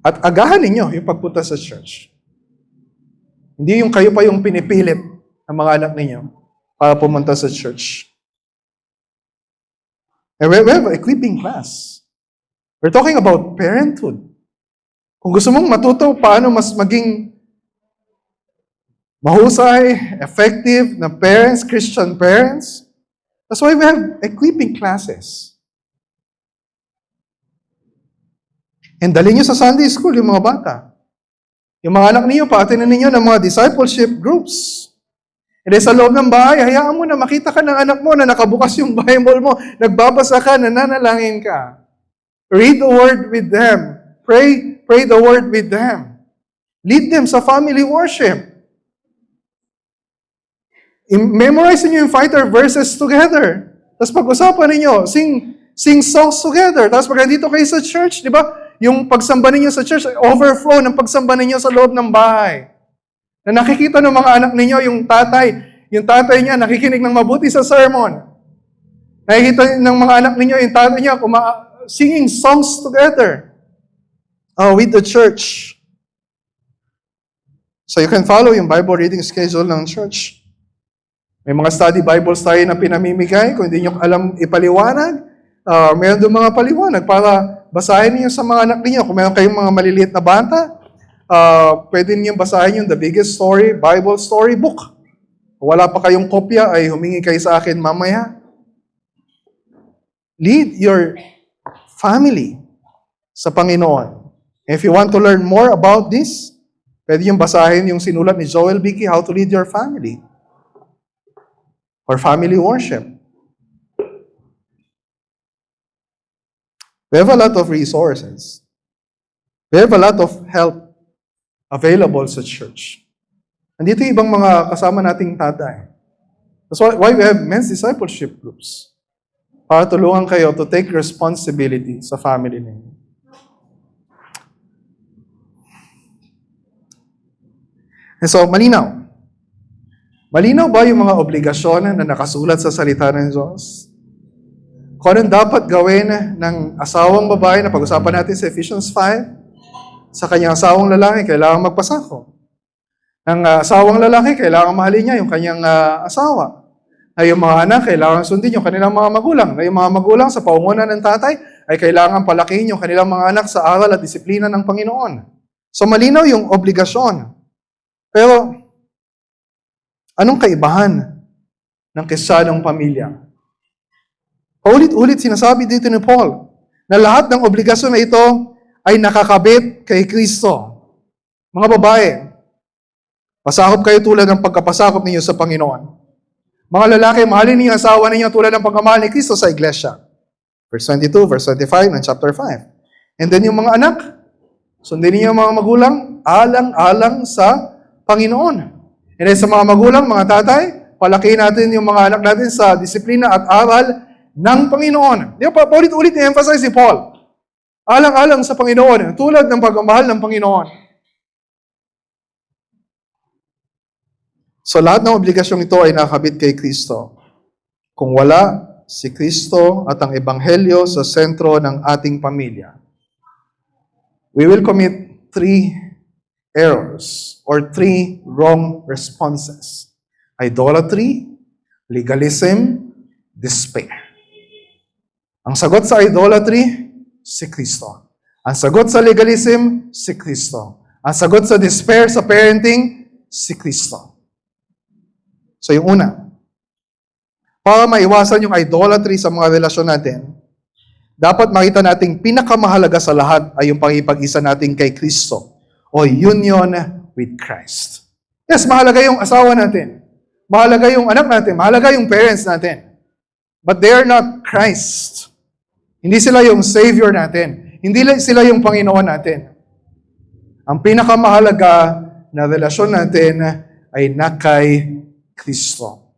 At agahan ninyo yung pagpunta sa church. Hindi yung kayo pa yung pinipilit ng mga anak ninyo para pumunta sa church. And we have an equipping class. We're talking about parenthood. Kung gusto mong matuto paano mas maging mahusay, effective na parents, Christian parents, that's why we have equipping classes. And dali nyo sa Sunday school yung mga bata. Yung mga anak niyo, paatinan ninyo ng mga discipleship groups. And then sa loob ng bahay, hayaan mo na makita ka ng anak mo na nakabukas yung Bible mo, nagbabasa ka, nananalangin ka. Read the Word with them. Pray the Word with them. Lead them sa family worship. Memorize niyo yung fighter verses together. Tapos pag-usapan ninyo, sing songs together. Tapos pag nandito kayo sa church, di ba? Yung pagsamba ninyo sa church, overflow ng pagsamba ninyo sa loob ng bahay. Na nakikita ng mga anak ninyo, yung tatay niya nakikinig ng mabuti sa sermon. Nakikita ng mga anak ninyo, yung tatay niya singing songs together with the church. So you can follow yung Bible reading schedule ng church. May mga study Bibles tayo na pinamimigay. Kung hindi nyo alam ipaliwanag, meron doon mga paliwanag para basahin niyo sa mga anak niyo. Kung meron kayong mga maliliit na bata, pwede niyo basahin yung The Biggest Story, Bible Story Book. Kung wala pa kayong kopya, ay humingi kayo sa akin mamaya. Lead your family sa Panginoon. If you want to learn more about this, pwede yung basahin yung sinulat ni Joel Bicky, How to Lead Your Family. Or Family Worship. We have a lot of resources. We have a lot of help available sa church. Nandito yung ibang mga kasama nating tatay. That's why we have men's discipleship groups. para tulungan kayo to take responsibility sa family ninyo. And so, malinaw. Malinaw ba yung mga obligasyon na nakasulat sa salita ng Diyos? Kung anong dapat gawin ng asawang babae na pag-usapan natin sa Ephesians 5, sa kanyang asawang lalaki, kailangan magpasako. Ng asawang lalaki, kailangan mahalin niya yung kanyang asawa. Na yung mga anak, kailangan sundin yung kanilang mga magulang. Na yung mga magulang sa paumunan ng tatay, ay kailangan palakihin yung kanilang mga anak sa aral at disiplina ng Panginoon. So malinaw yung obligasyon. Pero, anong kaibahan ng Kristiyanong pamilya? Paulit-ulit sinasabi dito ni Paul na lahat ng obligasyon na ito ay nakakabit kay Kristo. Mga babae, pasakop kayo tulad ng pagkapasakop ninyo sa Panginoon. Mga lalaki, mahalin niyo ang asawa ninyo tulad ng pagmamahal ni Kristo sa iglesia. Verse 22, verse 25 ng chapter 5. And then yung mga anak, sundin niyo ang mga magulang, alang-alang sa Panginoon. And then sa mga magulang, mga tatay, palakihin natin yung mga anak natin sa disiplina at aral ng Panginoon. Di ba, paulit-ulit i-emphasize si Paul. Alang-alang sa Panginoon, tulad ng pagmamahal ng Panginoon. So lahat ng obligasyong ito ay nakakabit kay Kristo. Kung wala si Kristo at ang Ebanghelyo sa sentro ng ating pamilya, we will commit 3 errors or 3 wrong responses. Idolatry, legalism, despair. Ang sagot sa idolatry, si Kristo. Ang sagot sa legalism, si Kristo. Ang sagot sa despair sa parenting, si Kristo. So yung una, para maiwasan yung idolatry sa mga relasyon natin, dapat makita nating pinakamahalaga sa lahat ay yung pangipag-isa natin kay Kristo o union with Christ. Yes, mahalaga yung asawa natin. Mahalaga yung anak natin. Mahalaga yung parents natin. But they are not Christ. Hindi sila yung Savior natin. Hindi sila yung Panginoon natin. Ang pinakamahalaga na relasyon natin ay na kay Kristo.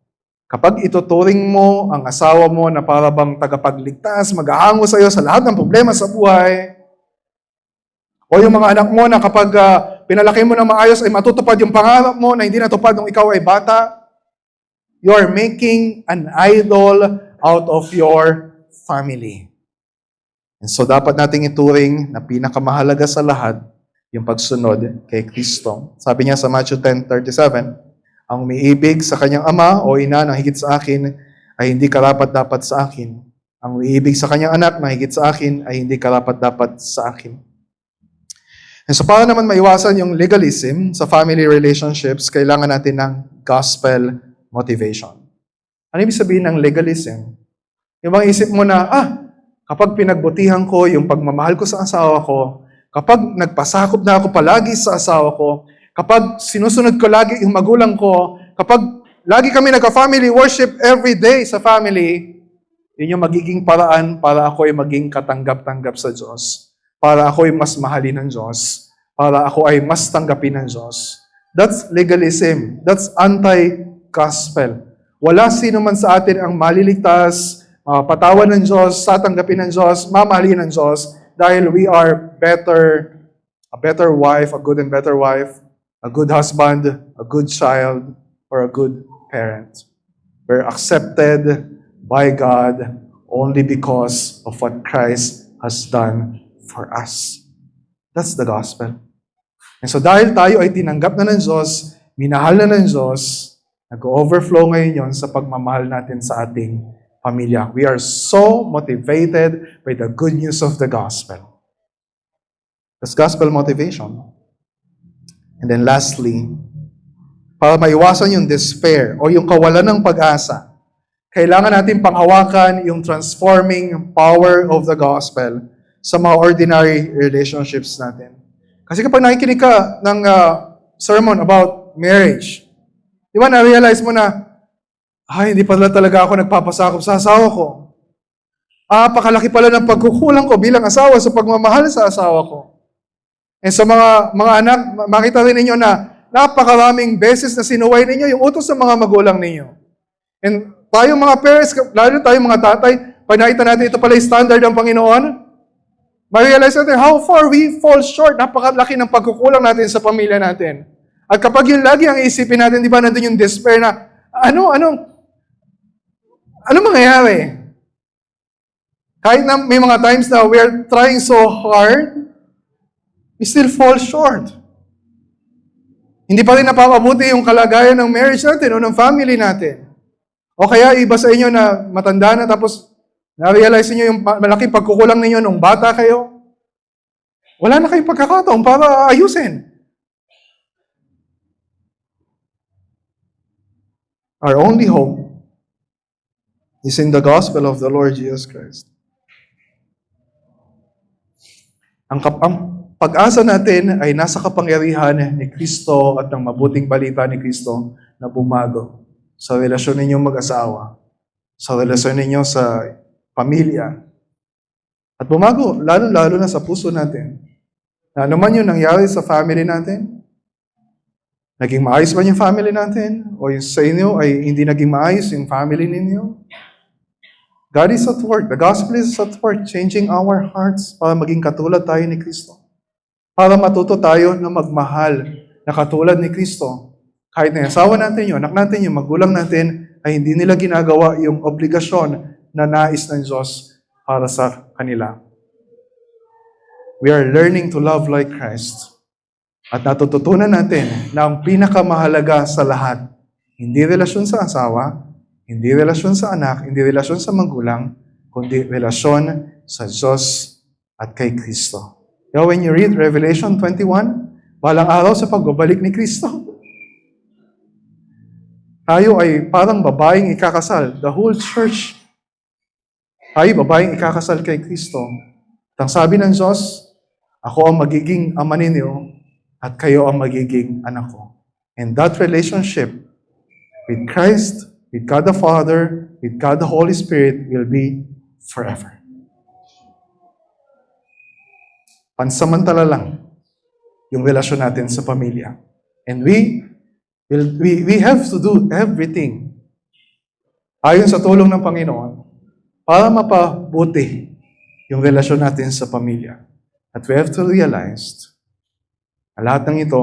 Kapag ituturing mo ang asawa mo na para bang tagapagligtas, mag-aango sa iyo sa lahat ng problema sa buhay, o yung mga anak mo na kapag pinalaki mo ng maayos ay matutupad yung pangarap mo na hindi natupad nung ikaw ay bata, you are making an idol out of your family. And so dapat nating ituring na pinakamahalaga sa lahat yung pagsunod kay Kristo. Sabi niya sa Matthew 10:37, ang umiibig sa kanyang ama o ina na higit sa akin ay hindi karapat-dapat sa akin. Ang umiibig sa kanyang anak na higit sa akin ay hindi karapat-dapat sa akin. And so para naman maiwasan yung legalism sa family relationships, kailangan natin ng gospel motivation. Ano ibig sabihin ng legalism? Yung bang isip mo na, kapag pinagbutihan ko yung pagmamahal ko sa asawa ko, kapag nagpasakop na ako palagi sa asawa ko, kapag sinusunod ko lagi yung magulang ko, kapag lagi kami nagka-family worship every day sa family, yun yung magiging paraan para ako ay maging katanggap-tanggap sa Diyos. Para ako ay mas mahalin ng Diyos. Para ako ay mas tanggapin ng Diyos. That's legalism. That's anti-gospel. Wala sino man sa atin ang maliligtas, patawan ng Diyos, tatanggapin ng Diyos, mamahalin ng Diyos, dahil we are a better wife, a good and better wife, a good husband, a good child, or a good parent. We're accepted by God only because of what Christ has done for us. That's the gospel. And so dahil tayo ay tinanggap na ng Diyos, minahal na ng Diyos, nag-overflow ngayon yon sa pagmamahal natin sa ating pamilya. We are so motivated by the good news of the gospel. That's gospel motivation. And then lastly, para maiwasan yung despair o yung kawalan ng pag-asa, kailangan natin panghawakan yung transforming power of the gospel sa mga ordinary relationships natin. Kasi kapag nakikinig ka ng sermon about marriage, di ba na-realize mo na, hindi pala talaga ako nagpapasakop sa asawa ko. Pakalaki pala ng pagkukulang ko bilang asawa sa pagmamahal sa asawa ko. And sa mga anak, makita rin ninyo na napakaraming beses na sinuway ninyo yung utos ng mga magulang ninyo. And tayo mga parents, lalo tayo mga tatay, pag nakita natin ito pala yung standard ng Panginoon, ma-realize natin how far we fall short. Napakalaki ng pagkukulang natin sa pamilya natin. At kapag yun lagi ang isipin natin, di ba, nandun yung despair na, ano mangyayari? Kahit na may mga times na we are trying so hard, we still fall short. Hindi pa rin napapabuti yung kalagayan ng marriage natin o ng family natin. O kaya iba sa inyo na matanda na tapos na-realize niyo yung malaking pagkukulang ninyo nung bata kayo. Wala na kayong pagkakataon para ayusin. Our only hope is in the gospel of the Lord Jesus Christ. Ang pag-asa natin ay nasa kapangyarihan ni Kristo at ng mabuting balita ni Kristo na bumago sa relasyon ninyong mag-asawa, sa relasyon ninyo sa pamilya, at bumago, lalo-lalo na sa puso natin. Na ano man yung nangyari sa family natin, naging maayos ba yung family natin? O yung sa inyo ay hindi naging maayos yung family ninyo? God is at work. The gospel is at work, changing our hearts para maging katulad tayo ni Kristo. Para matuto tayo na magmahal na katulad ni Kristo. Kahit na asawa natin yun, anak natin yung magulang natin, ay hindi nila ginagawa yung obligasyon na nais ng Diyos para sa kanila. We are learning to love like Christ. At natututunan natin na ang pinakamahalaga sa lahat, hindi relasyon sa asawa, hindi relasyon sa anak, hindi relasyon sa magulang, kundi relasyon sa Diyos at kay Kristo. When you read Revelation 21, balang araw sa pagbabalik ni Kristo, tayo ay parang babaeng ikakasal. The whole church ay babaeng ikakasal kay Kristo. At ang sabi ng Diyos, ako ang magiging ama ninyo at kayo ang magiging anak ko. And that relationship with Christ, with God the Father, with God the Holy Spirit will be forever. Pansamantala lang yung relasyon natin sa pamilya. And we have to do everything ayon sa tulong ng Panginoon para mapabuti yung relasyon natin sa pamilya. At we have to realize na lahat ng ito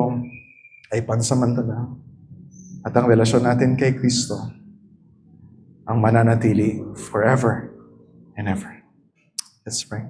ay pansamantala at ang relasyon natin kay Kristo ang mananatili forever and ever. Let's pray.